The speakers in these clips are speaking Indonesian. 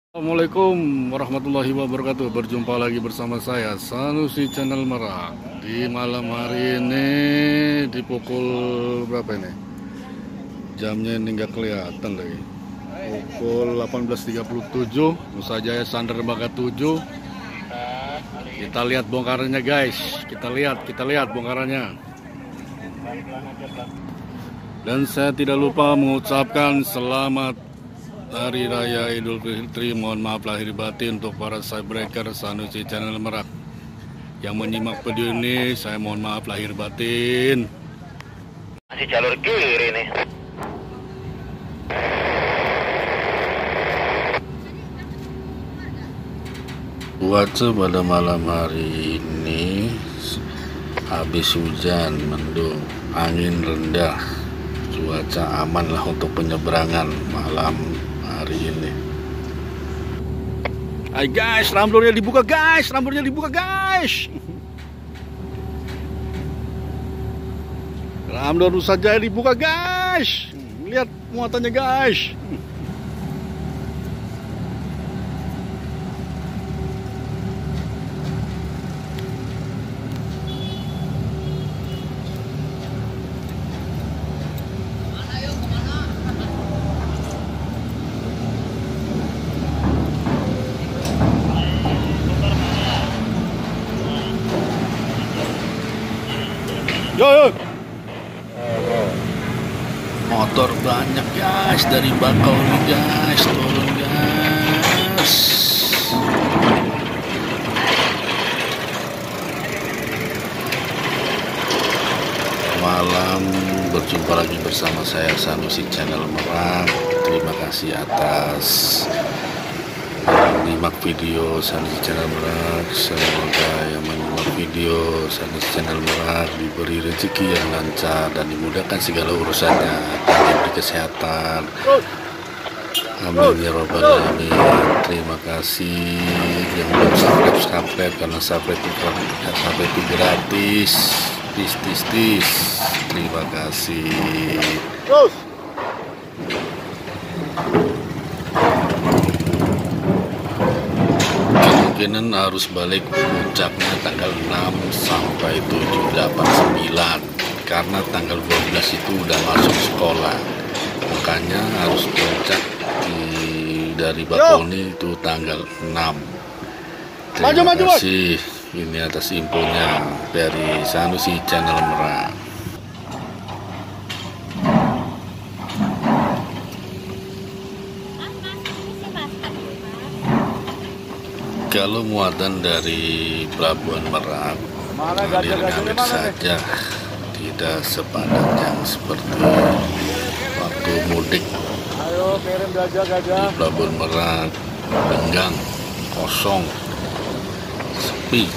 Assalamualaikum warahmatullahi wabarakatuh. Berjumpa lagi bersama saya Sanusi Channel Merak. Di malam hari ini di pukul berapa ini? Jamnya ini nggak kelihatan lagi. Pukul 18.37, Nusa Jaya Sandar Baga 7. Kita lihat bongkarannya guys. Kita lihat bongkarannya. Dan saya tidak lupa mengucapkan selamat Hari Raya Idul Fitri. Mohon maaf lahir batin untuk para subscriber Sanusi Channel Merak yang menyimak video ini. Saya mohon maaf lahir batin. Masih jalur kiri nih. Cuaca pada malam hari ini habis hujan, mendung, angin rendah. Cuaca aman lah untuk penyeberangan malam hari ini. Hai guys, ramblurnya dibuka guys, Ramblur Nusa Jaya dibuka guys. Lihat muatannya guys. Yo. Motor banyak guys dari Bakauheni guys, turun guys. Malam berjumpa lagi bersama saya Sanusi Channel Merak. Terima kasih atas menyimak video Sanusi Channel Merak. Semoga yang menyimak video Sanusi Channel Merak diberi rezeki yang lancar dan dimudahkan segala urusannya dan diberi kesehatan. Amin ya robbal alamin. Terima kasih yang belum subscribe karena subscribe itu gratis. Tis. Terima kasih. Kemungkinan harus balik puncaknya tanggal 6 sampai 7, 8, 9 karena tanggal 12 itu udah masuk sekolah, makanya harus puncak dari Bakauheni itu tanggal 6. Terima kasih. Ini atas infonya dari Sanusi Channel Merak. Kalau muatan dari Pelabuhan Merak ngalir saja, tidak sepadat yang seperti waktu mudik. Di Pelabuhan Merak lenggang, kosong, sepi.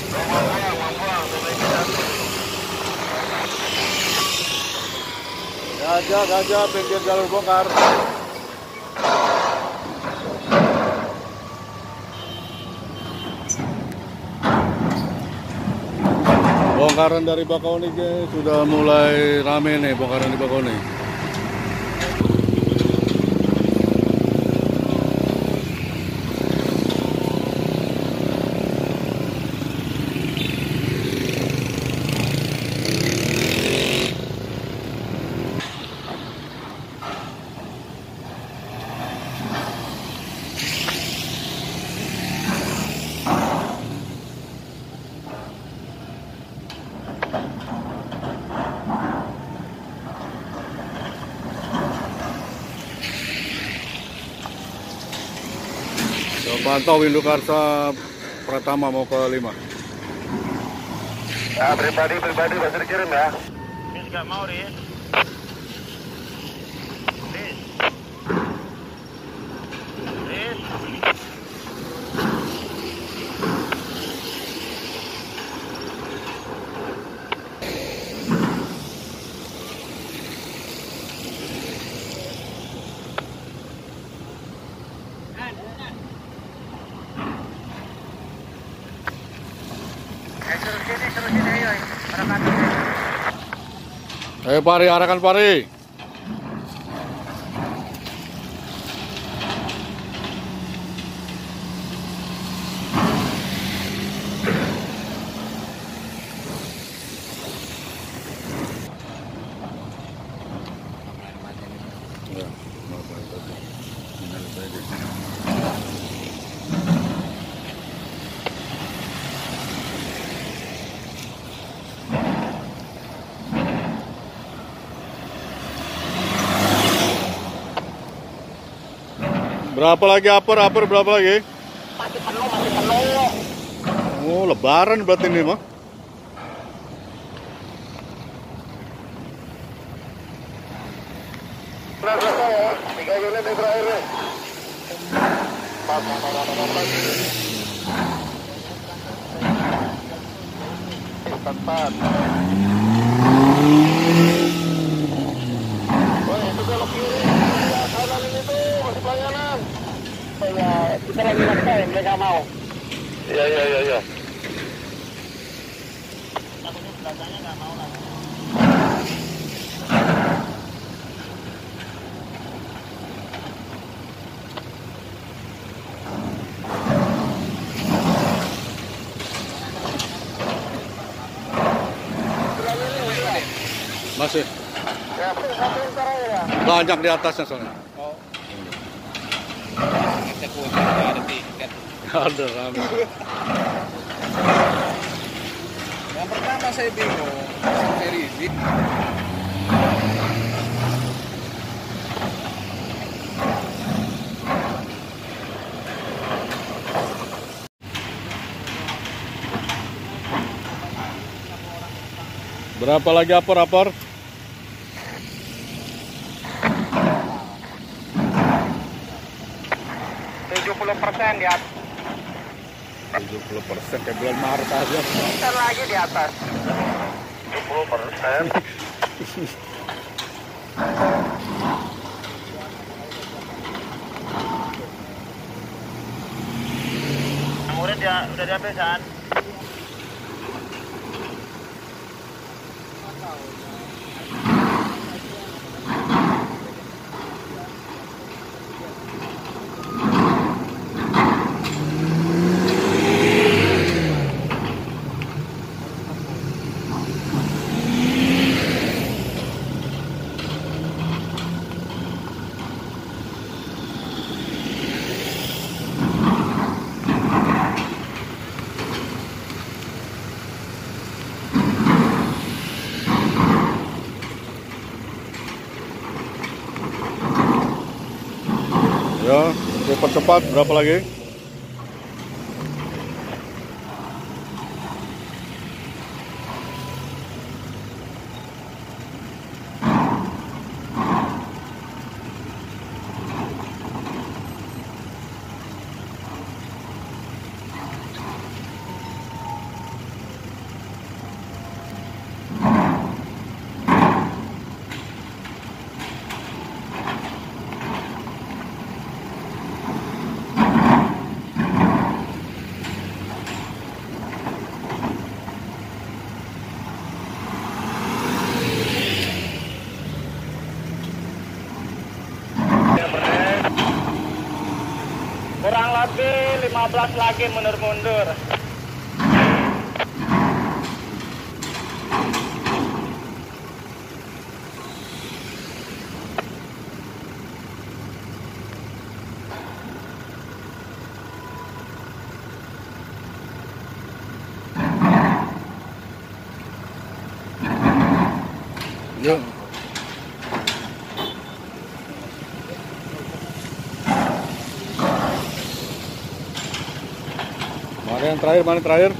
Gajah pinggir jalur bongkar. Bongkaran dari Bakauheni sudah mulai rame nih, bongkaran di Bakauheni. Pantau Windukarsa Pratama mau ke 5. Ya, pribadi bisa dikirim ya. Ini nggak mau deh. Terus sini ayo. Ayo Pari, arahkan Pari. Berapa lagi upper berapa lagi? Masih penuh. Oh, lebaran berarti ini mah. Selesai ya, 3 unit yang terakhir nih. Pas. Tepat. Oh, itu belok kiri. Ya, kanan ini tuh masih pelayanan. Ya, kita lagi nge-time, mereka mau. Iya. Takutnya belakangnya nggak mau lah. Masih Ya, satu ntar aja ya. banyak di atasnya soalnya. Oh. Kita kunci nggak ada tiket. Ada rame. Yang pertama saya bingung, sampai Rizik. Berapa lagi upper? 70% di atas. 70% kayak bulan Maret aja. Bentar lagi di atas. 70%. Yang udah diambil kan? Ya, cepat berapa lagi? Kurang lebih 15 lagi mundur-mundur. Ya. Mana yang terakhir?